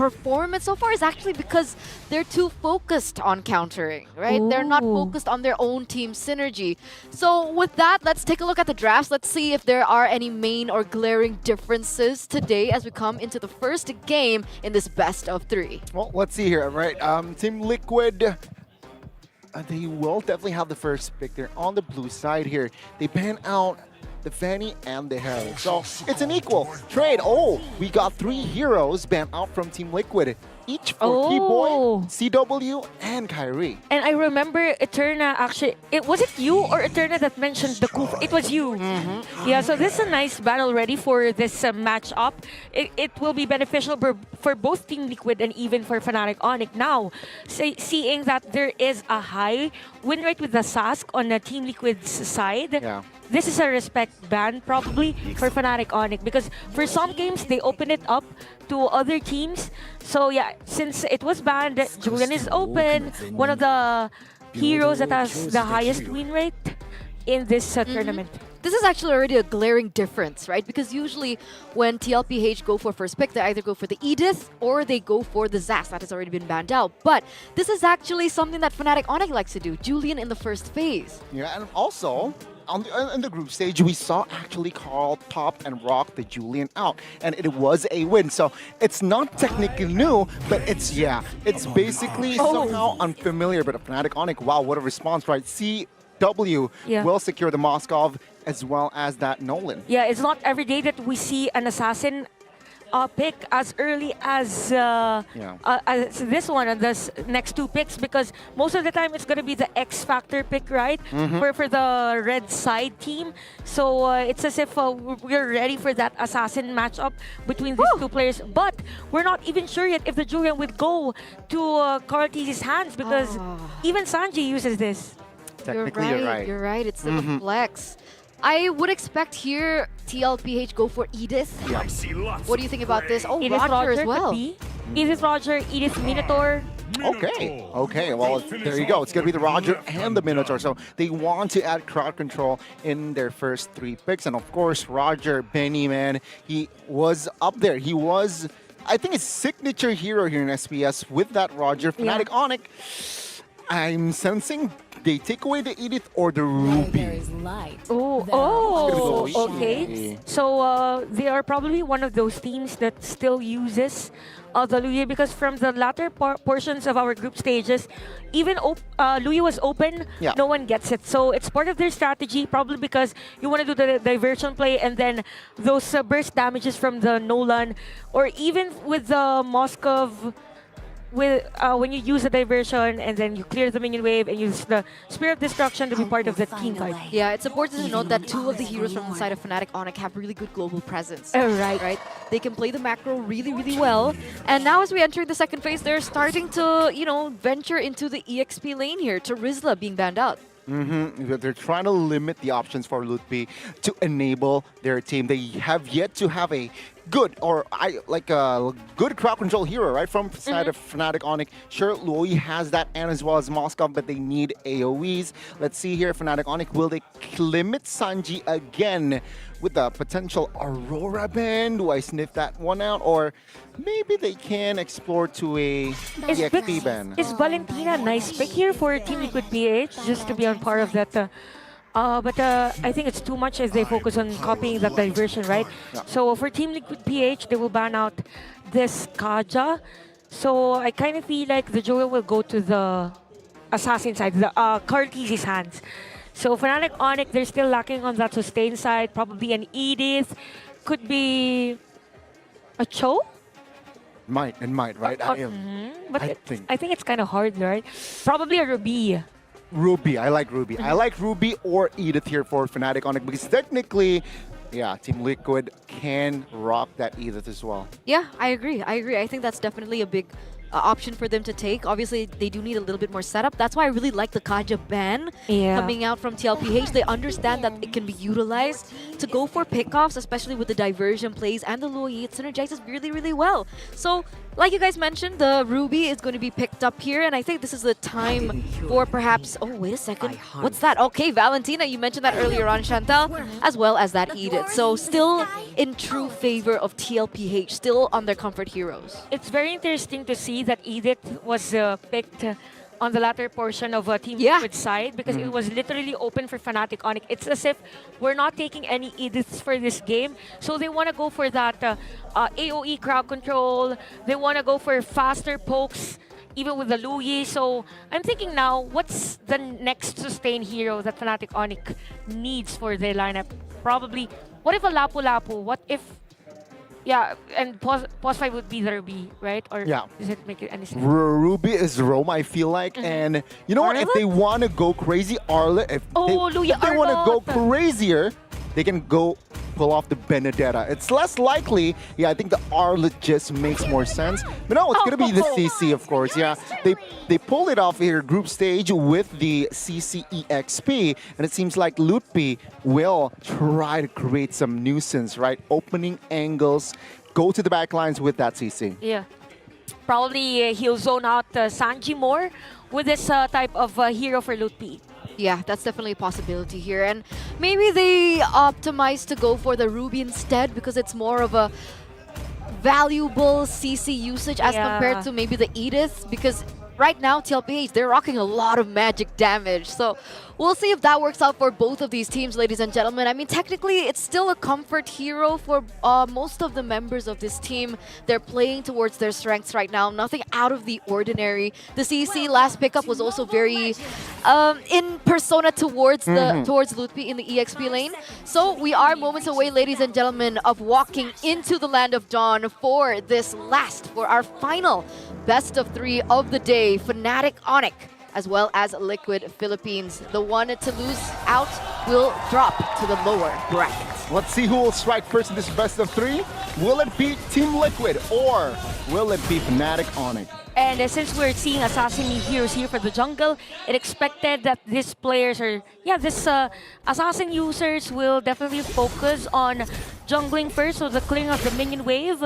performance so far is actually because they're too focused on countering, right? They're not Ooh. focused on their own team synergy. So with that, let's take a look at the drafts. Let's see if there are any main or glaring differences today as we come into the first game in this best of 3. Well, let's see here, right? Team Liquid, they will definitely have the first pick. They're on the blue side here. They ban out the Fanny and the Herald. So it's an equal trade. Oh, we got 3 heroes banned out from Team Liquid. Each for T-Boy, CW, and Kyrie. And I remember Eterna actually, was it you or Eterna that mentioned the Kufa? It was you. Yeah, so this is a nice battle ready for this matchup. It will be beneficial for both Team Liquid and even for FNATIC ONIC. Now, seeing that there is a high win rate with the Sask on the Team Liquid's side, this is a respect ban probably for FNATIC ONIC because for some games they open it up to other teams. So yeah, since it was banned, Julian is open, one of the heroes that has the highest win rate in this tournament. This is actually already a glaring difference, right? Because usually when TLPH go for first pick, they either go for the Edith or they go for the Zas. That has already been banned out. But this is actually something that FNATIC ONIC likes to do. Julian in the first phase. Yeah, and also, in the group stage, we saw actually Carl top and rock the Julian out, and it was a win. So it's not technically new, but it's basically somehow unfamiliar. But FNATIC ONIC, wow, what a response, right? CW will secure the Moskov as well as that Nolan. Yeah, it's not every day that we see an assassin pick as early as this one and this next 2 picks because most of the time it's going to be the X Factor pick, right? For the red side team. So it's as if we're ready for that assassin matchup between these 2 players. But we're not even sure yet if the Julian would go to Carl T's hands because even Sanji uses this. Technically, you're right. You're right. It's the flex. I would expect here TLPH go for Edith. What do you think about this? Oh, Edith Roger as well. could be. Edith Roger, Edith Minotaur. Okay, well, there you go. It's going to be the Roger and the Minotaur. So they want to add crowd control in their first 3 picks. And of course, Roger, Benny, man, he was up there. He was, I think, his signature hero here in SPS with that Roger. FNATIC ONIC, I'm sensing they take away the Edith or the Ruby. Okay. So they are probably one of those teams that still uses the Luya because from the latter portions of our group stages, even Luya was open, no one gets it. So it's part of their strategy, probably because you want to do the diversion play and then those burst damages from the Nolan or even with the Moskov. When you use the diversion and then you clear the minion wave and use the Spear of Destruction to be part of the team fight. Yeah, it's important to note that 2 of the heroes from the side of FNATIC ONIC have really good global presence. Right. They can play the macro really, really well. And now as we enter the second phase, they're starting to, venture into the EXP lane here to Rizla being banned out. They're trying to limit the options for Lutpi to enable their team. They have yet to have a good good crowd control hero, right? From the side of FNATIC ONIC. Sure, Luoyi has that and as well as Moskov, but they need AoEs. Let's see here, FNATIC ONIC, will they limit Sanji again with the potential Aurora ban? Do I sniff that one out? Or maybe they can explore to a EXP ban. Is Valentina a nice pick here for Team Liquid PH just to be on part of that? But I think it's too much as they focus on copying that diversion, right? So for Team Liquid PH, they will ban out this Kaja. So I kind of feel like the Joel will go to the assassin side, the Cartesi's hands. So FNATIC ONIC, they're still lacking on that sustain side. Probably an Edith, could be a Cho. Might, right? But I think it's kind of hard, right? Probably a Ruby. Ruby, I like Ruby. I like Ruby or Edith here for FNATIC ONIC because technically, Team Liquid can rock that Edith as well. Yeah, I agree. I think that's definitely a big option for them to take. Obviously, they do need a little bit more setup. That's why I really like the Kaja ban coming out from TLPH. They understand that it can be utilized to go for pickoffs, especially with the diversion plays and the Luoyi. It synergizes really, really well. So Like you guys mentioned, the Ruby is going to be picked up here, and I think this is the time for perhaps... Oh, wait a second. What's that? Okay, Valentina, you mentioned that earlier on, Chantal, as well as that Edith. So still in true favor of TLPH, still on their comfort heroes. It's very interesting to see that Edith was picked on the latter portion of Team Yeah. Liquid side because it was literally open for FNATIC ONIC. It's as if we're not taking any Ediths for this game. So they want to go for that AoE crowd control. They want to go for faster pokes, even with the Louis. So I'm thinking now, what's the next sustain hero that FNATIC ONIC needs for their lineup? Probably, what if a Lapu Lapu? What if... Yeah, and pause 5 would be the Ruby, right? Or Yeah. does it make it any sense? Ruby is Rome, I feel like. And you know what? If they want to go crazy, Arlet, if Louis they want to go Arlet. crazier, they can go pull off the Benedetta. It's less likely. Yeah, I think the Arlet just makes more sense. But no, it's going to be the CC, of course. Yeah, they pulled it off here, group stage with the CCEXP. And it seems like Lutpi will try to create some nuisance, right? Opening angles, go to the back lines with that CC. Yeah. Probably he'll zone out Sanji more with this type of hero for Lutpi. Yeah, that's definitely a possibility here. And maybe they optimize to go for the Ruby instead because it's more of a valuable CC usage as compared to maybe the Edith, because right now TLPH, they're rocking a lot of magic damage. So we'll see if that works out for both of these teams, ladies and gentlemen. I mean, technically, it's still a comfort hero for most of the members of this team. They're playing towards their strengths right now. Nothing out of the ordinary. The CC last pickup was also very in persona towards towards Lutpi in the EXP lane. So we are moments away, ladies and gentlemen, of walking into the Land of Dawn for this for our final best of 3 of the day. FNATIC ONIC, as well as Liquid Philippines. The one to lose out will drop to the lower bracket. Let's see who will strike first in this best of 3. Will it be Team Liquid or will it be FNATIC ONIC? And since we're seeing assassin heroes here for the jungle, it expected that these players are, assassin users will definitely focus on jungling first. So the clearing of the minion wave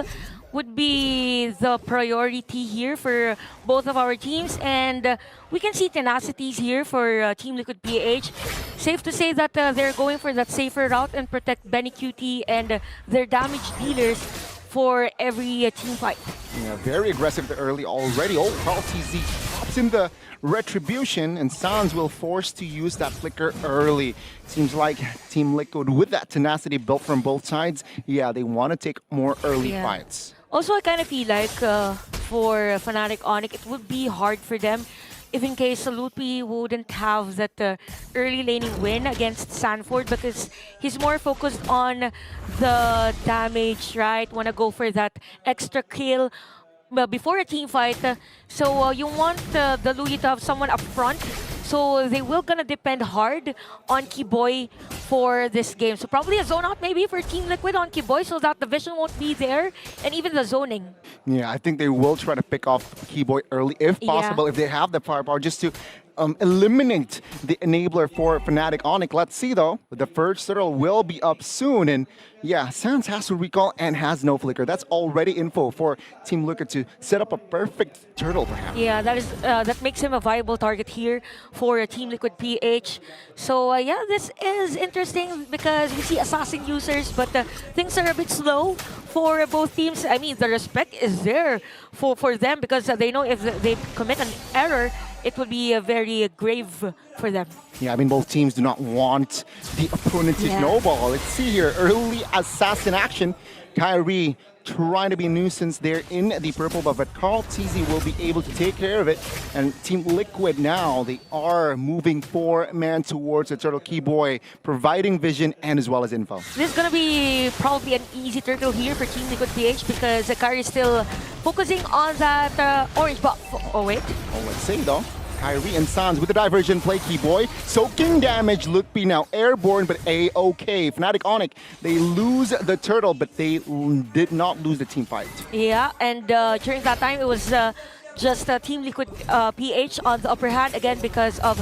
would be the priority here for both of our teams. And we can see tenacities here for Team Liquid PH. Safe to say that they're going for that safer route and protect Benny QT and their damage dealers for every team fight. Yeah, very aggressive early already. Oh, Carl TZ pops in the retribution, and Sans will force to use that flicker early. Seems like Team Liquid, with that tenacity built from both sides, yeah, they want to take more early fights. Also, I kind of feel like for FNATIC ONIC, it would be hard for them if in case Lutpi wouldn't have that early laning win against Sanford, because he's more focused on the damage, right? Want to go for that extra kill before a team fight. So you want the Louis to have someone up front. So they will gonna depend hard on Kiboy for this game. So probably a zone out maybe for Team Liquid on Kiboy so that the vision won't be there, and even the zoning. Yeah, I think they will try to pick off Keyboy early if possible, if they have the firepower, just to eliminate the enabler for FNATIC ONIC. Let's see though, the first turtle will be up soon, and yeah, Sans has to recall and has no flicker. That's already info for Team Liquid to set up a perfect turtle perhaps. Yeah, that makes him a viable target here for Team Liquid PH. So yeah, this is interesting because we see assassin users, but things are a bit slow for both teams. I mean, the respect is there for them because they know if they commit an error, it would be very grave for them. Yeah, I mean, both teams do not want the opponent to snowball. Let's see here, early assassin action. Kyrie trying to be a nuisance there in the purple buff, but Carl TZ will be able to take care of it. And Team Liquid now, they are moving 4-man towards the turtle Keyboy, providing vision and as well as info. This is going to be probably an easy turtle here for Team Liquid PH because Kyrie is still focusing on that orange buff. Oh, wait. Oh, let's see though. Kyrie and Sans with the diversion play, Keyboy. Soaking damage, Lutpi now airborne, but A-okay. FNATIC ONIC, they lose the turtle, but they did not lose the team fight. Yeah, and during that time, it was just Team Liquid PH on the upper hand again because of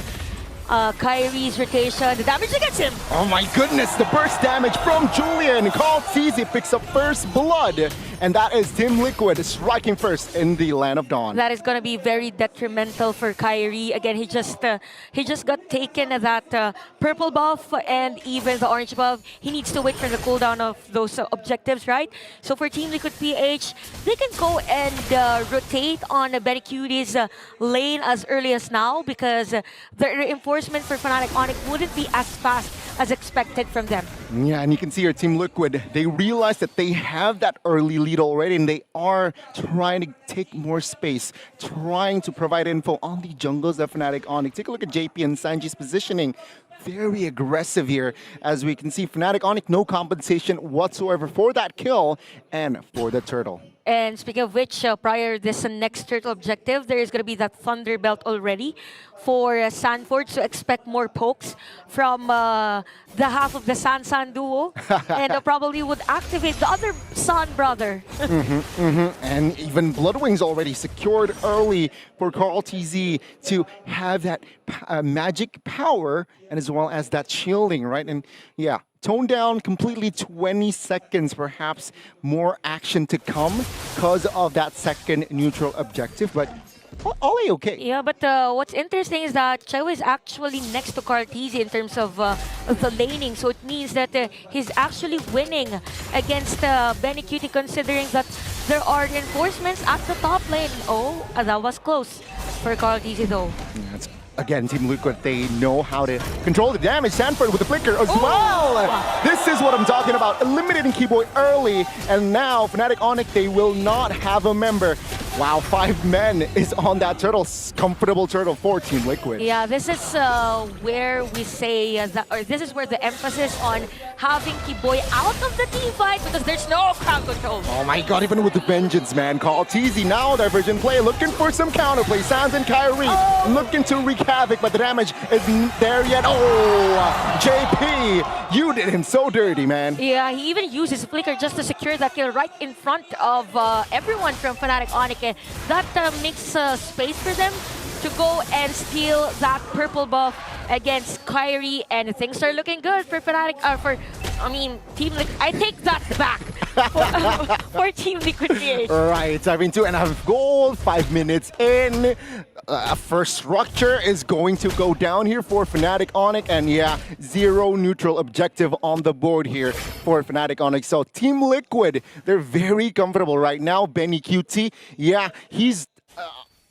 Kyrie's rotation. The damage against him. Oh my goodness, the burst damage from Julian. Carl TZ picks up first blood. and that is Team Liquid striking first in the Land of Dawn. That is going to be very detrimental for Kyrie. Again, he just got taken that purple buff and even the orange buff. He needs to wait for the cooldown of those objectives, right? So for Team Liquid PH, they can go and rotate on Benny Cutie's lane as early as now because the reinforcement for Fnatic ONIC wouldn't be as fast as expected from them. Yeah, and you can see here, Team Liquid, they realize that they have that early lead already, and they are trying to take more space, trying to provide info on the jungles of Fnatic ONIC. Take a look at JP and Sanji's positioning. Very aggressive here. As we can see, Fnatic ONIC, no compensation whatsoever for that kill and for the turtle. And speaking of which, prior this next turtle objective, there is going to be that Thunder Belt already for Sanford, so expect more pokes from the half of the San duo, and probably would activate the other San brother. And even Bloodwings already secured early for Carl TZ to have that magic power and as well as that shielding, right? And yeah, tone down completely 20 seconds, perhaps more action to come because of that second neutral objective, but all okay. Yeah, but what's interesting is that Chewa is actually next to Cartesi in terms of the laning, so it means that he's actually winning against Benny Cutie, considering that there are reinforcements at the top lane. Oh, that was close for Cartesi though. Yeah, again, Team Liquid, they know how to control the damage. Sanford with the flicker as well. This is what I'm talking about. Eliminating Keyboy early, and now Fnatic ONIC, they will not have a member. Wow, 5 men is on that turtle. Comfortable turtle for Team Liquid. Yeah, this is where we say, or this is where the emphasis on having Keyboy out of the team fight because there's no crowd control. Oh my god, even with the vengeance, man. Call TZ now, divergent play, looking for some counterplay. Sans and Kyrie looking to wreak havoc, but the damage isn't there yet. Oh, JP, you did him so dirty, man. Yeah, he even uses flicker just to secure that kill right in front of everyone from Fnatic ONIC. That makes space for them to go and steal that purple buff against Kyrie, and things are looking good for Fnatic. Team Liquid. I take that back for Team Liquid PH. Right, I mean, 2.5 gold, 5 minutes in. First structure is going to go down here for Fnatic ONIC, and yeah, 0 neutral objective on the board here for Fnatic ONIC. So Team Liquid, they're very comfortable right now. Benny QT, yeah, he's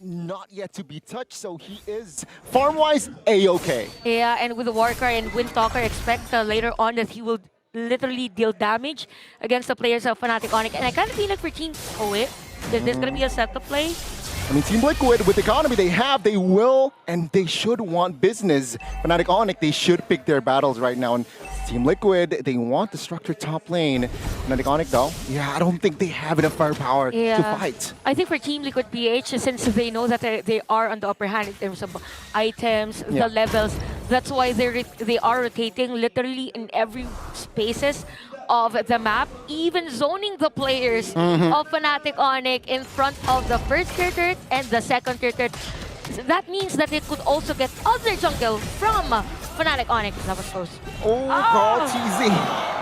not yet to be touched, so he is farm-wise A-okay. Yeah, and with the Warcry and Windtalker, expect later on that he will literally deal damage against the players of Fnatic ONIC. And I kind of feel like for Team Poet, there's going to be a setup play. I mean, Team Liquid, with the economy they have, they will and they should want business. Fnatic ONIC, they should pick their battles right now. And Team Liquid, they want the structured top lane. Fnatic ONIC, though, yeah, I don't think they have enough firepower to fight. I think for Team Liquid PH, since they know that they are on the upper hand in terms of items, the levels, that's why they are rotating literally in every spaces of the map, even zoning the players of Fnatic ONIC in front of the first tier turret and the second tier turret. That means that they could also get other jungle from Fnatic ONIC. That was close. Oh, Carl TZ.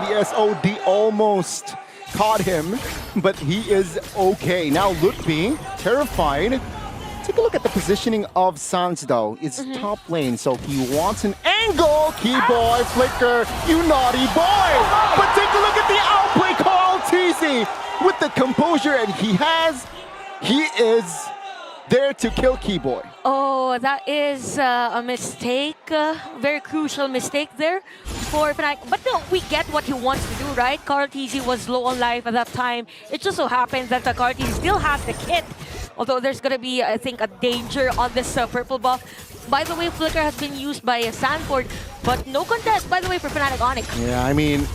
The SOD almost caught him, but he is okay. Now Lutfi, terrified. Take a look at the positioning of Sans, though. It's top lane, so he wants an angle. Keyboy, flicker, you naughty boy. But take a look at the outplay, Carl TZ, with the composure, and he is there to kill Keyboy. Oh, that is a mistake, very crucial mistake there for Fnatic. But no, we get what he wants to do, right? Carl TZ was low on life at that time. It just so happens that Carl TZ still has the kit. Although there's going to be, I think, a danger on this purple buff. By the way, Flicker has been used by Sanford, but no contest, by the way, for Fnatic ONIC. Yeah, I mean,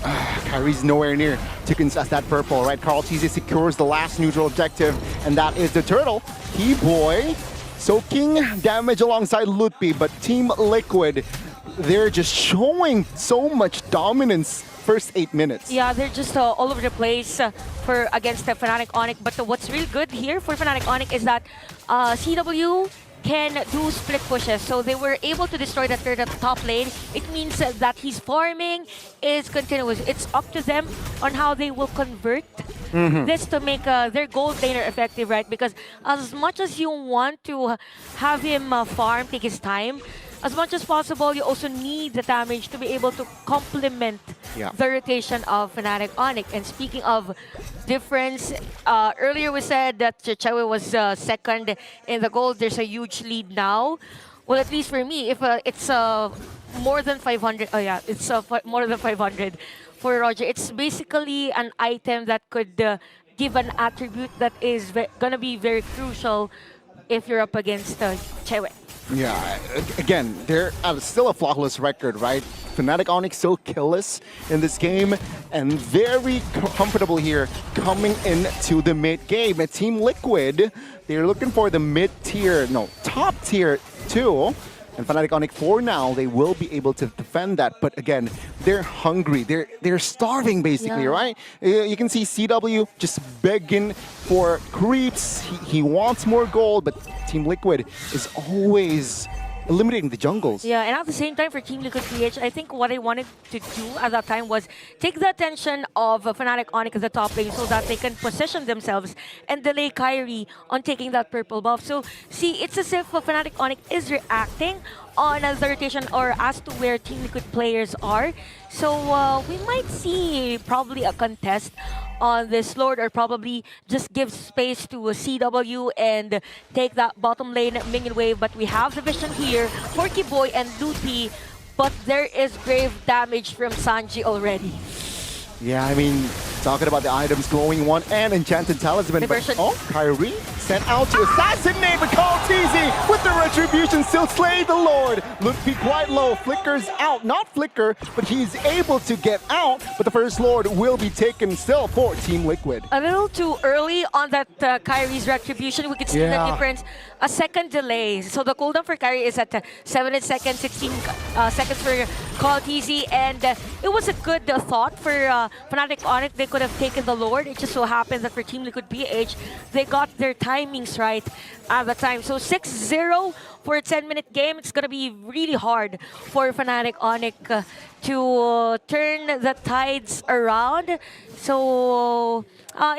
Kyrie's nowhere near to contest that purple, right? Carl TZ secures the last neutral objective, and that is the turtle. Keyboy soaking damage alongside Lutfi, but Team Liquid, they're just showing so much dominance first 8 minutes. Yeah, they're just all over the place against the Fnatic ONIC. But what's really good here for Fnatic ONIC is that CW can do split pushes. So they were able to destroy that turret at the top lane. It means that his farming is continuous. It's up to them on how they will convert this to make their gold laner effective, right? Because as much as you want to have him farm, take his time, as much as possible, you also need the damage to be able to complement the rotation of Fnatic ONIC. And speaking of difference, earlier we said that Chechewe was second in the gold. There's a huge lead now. Well, at least for me, if it's more than 500, oh yeah, it's more than 500 for Roger. It's basically an item that could give an attribute that is gonna be very crucial if you're up against Chewe. Yeah, again, they're still a flawless record, right? Fnatic ONIC still killless in this game and very comfortable here coming into the mid game. At Team Liquid, they're looking for the mid-tier, no, top tier 2. And Fnatic ONIC, for now, they will be able to defend that. But again, they're hungry. They're starving, basically, right? You can see CW just begging for creeps. He wants more gold, but Team Liquid is always eliminating the jungles. Yeah, and at the same time for Team Liquid PH, I think what I wanted to do at that time was take the attention of Fnatic ONIC at the top lane so that they can position themselves and delay Kyrie on taking that purple buff. So, see, it's as if Fnatic ONIC is reacting on the rotation or as to where Team Liquid players are. So, we might see probably a contest on this Lord, or probably just give space to a CW and take that bottom lane minion wave. But we have the vision here, Porky Boy and Lupi, but there is grave damage from Sanji already. Yeah, I mean, talking about the items, Glowing One and Enchanted Talisman. But, Kyrie sent out to assassinate, but Call TZ with the retribution still slay the Lord. Lupi quite low, flickers out, not flicker, but he's able to get out. But the first Lord will be taken still for Team Liquid. A little too early on that Kyrie's retribution. We could see the difference. A second delay. So the cooldown for Kyrie is at 7 seconds, 16 seconds for Call TZ. And it was a good thought for Fnatic ONIC. They could have taken the Lord. It just so happened that for Team Liquid PH, they got their timings right at the time. So 6-0 for a 10-minute game. It's going to be really hard for Fnatic ONIC to turn the tides around. So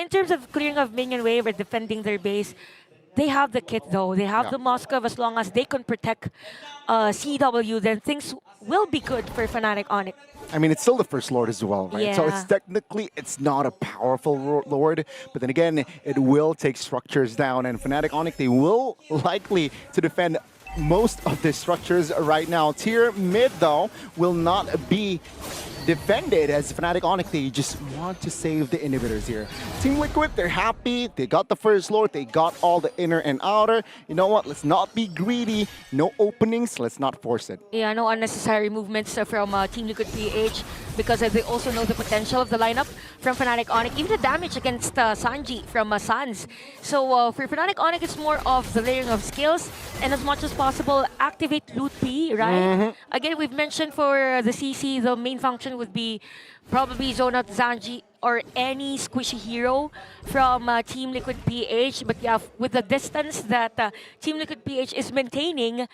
in terms of clearing of minion wave or defending their base, they have the kit though. They have the Moskov. As long as they can protect CW, then things will be good for Fnatic ONIC. I mean, it's still the first Lord as well, right? So it's technically, it's not a powerful Lord, but then again, it will take structures down, and Fnatic ONIC, they will likely to defend most of the structures right now. Tier mid, though, will not be defended as Fnatic ONIC. They just want to save the inhibitors here. Team Liquid, they're happy. They got the first Lord. They got all the inner and outer. You know what? Let's not be greedy. No openings. Let's not force it. Yeah, no unnecessary movements from Team Liquid PH, because they also know the potential of the lineup from Fnatic ONIC. Even the damage against Sanji from Sans. So for Fnatic ONIC, it's more of the layering of skills, and as much as possible, activate Loot P, right? Again, we've mentioned for the CC, the main function would be probably zone out Zanji or any squishy hero from Team Liquid PH. But yeah, with the distance that Team Liquid PH is maintaining,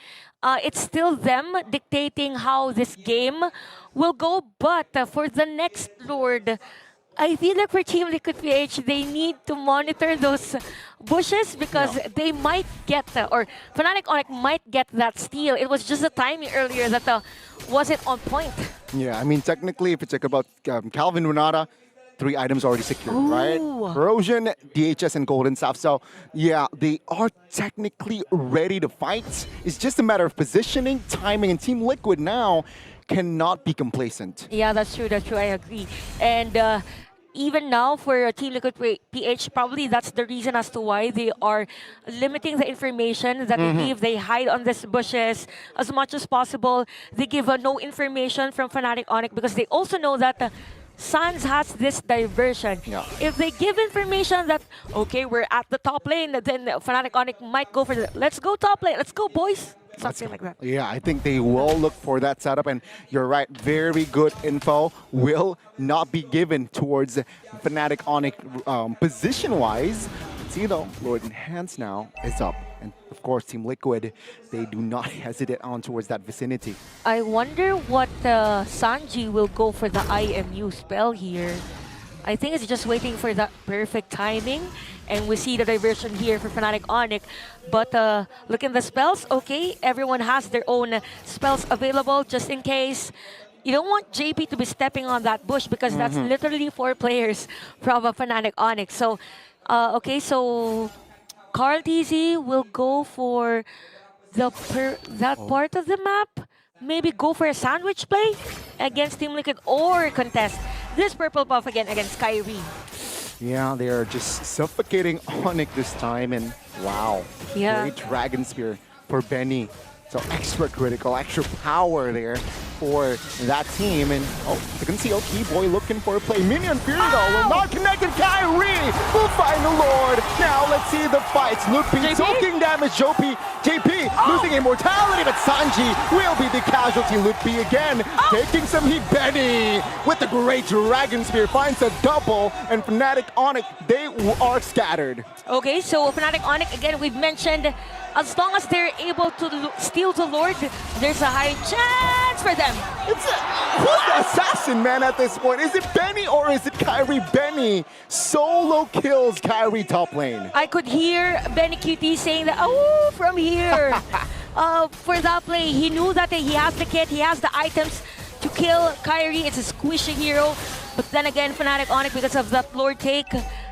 it's still them dictating how this game will go. But for the next Lord, I feel like for Team Liquid PH, they need to monitor those bushes, because they might get, or Fnatic ONIC might get that steal. It was just the timing earlier that wasn't on point. Yeah, I mean, technically, if you talk about Calvin Renata, 3 items already secured, right? Corrosion, DHS, and Golden Staff. So, yeah, they are technically ready to fight. It's just a matter of positioning, timing, and Team Liquid now cannot be complacent. Yeah, that's true, I agree. And even now for Team Liquid PH, probably that's the reason as to why they are limiting the information that they give. They hide on these bushes as much as possible. They give no information from Fnatic ONIC, because they also know that Sans has this diversion. If they give information that, okay, we're at the top lane, then Fnatic ONIC might go for the, let's go top lane, let's go boys. Something like that. Yeah, I think they will look for that setup, and you're right, very good info will not be given towards Fnatic ONIC position-wise. see though, Lord Enhance now is up. And of course, Team Liquid, they do not hesitate on towards that vicinity. I wonder what Sanji will go for the IMU spell here. I think it's just waiting for that perfect timing. And we see the diversion here for FNATIC ONIC. But look at the spells. Okay, everyone has their own spells available just in case. You don't want JP to be stepping on that bush because that's literally 4 players from FNATIC ONIC. So, okay, so Carl TZ will go for that part of the map. Maybe go for a sandwich play against Team Liquid or contest this purple buff again against Kyrie. Yeah, they are just suffocating ONIC this time, and wow. Yeah. Great Dragon Spear for Benny. So extra critical, extra power there for that team. And you can see Keyboy looking for a play. Minion Fury though will not connect, and Kyrie will find the Lord. Now let's see the fights. Lupi soaking damage. JP losing immortality, but Sanji will be the casualty. Lupi again taking some heat. Benny with the great Dragon Spear finds a double, and FNATIC ONIC, they are scattered. Okay, so FNATIC ONIC, again, we've mentioned as long as they're able to steal the Lord, there's a high chance for them. Who's the assassin, man, at this point? Is it Benny or is it Kyrie? Benny solo kills Kyrie top lane. I could hear Benny QT saying that, oh, from here. For that play, he knew that he has the kit, he has the items to kill Kyrie. It's a squishy hero. But then again, FNATIC ONIC, because of that Lord take,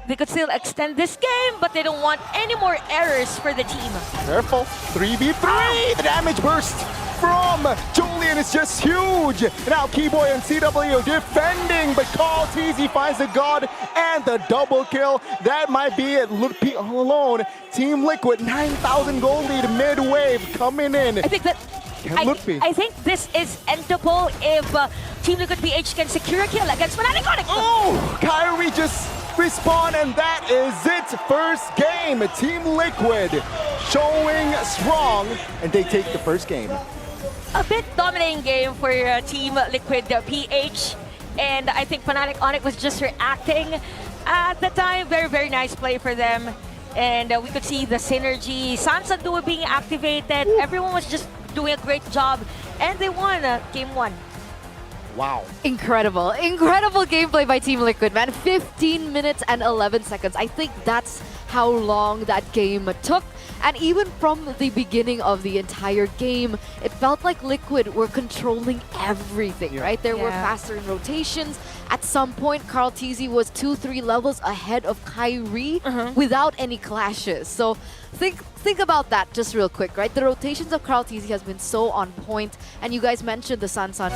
they could still extend this game, but they don't want any more errors for the team. Careful. 3v3. The damage burst from Julian is just huge. Now Keyboy and CW defending, but Carl TZ finds the God and the double kill. That might be it. Lupi all alone. Team Liquid, 9,000 gold lead mid-wave coming in. I think that I think this is endable if Team Liquid PH can secure a kill against FNATIC ONIC. Oh, Kyrie just respawn, and that is it. First game, Team Liquid showing strong, and they take the first game. A bit dominating game for Team Liquid PH, and I think FNATIC ONIC was just reacting at the time. Very, very nice play for them, and we could see the synergy. Sansa Duo being activated. Everyone was just doing a great job, and they won game 1. Wow. Incredible. Incredible gameplay by Team Liquid, man. 15 minutes and 11 seconds. I think that's how long that game took. And even from the beginning of the entire game, it felt like Liquid were controlling everything, right? There were faster in rotations. At some point, Carl TZ was 2-3 levels ahead of Kyrie without any clashes. So think about that just real quick, right? The rotations of Carl TZ has been so on point. And you guys mentioned the Sansan.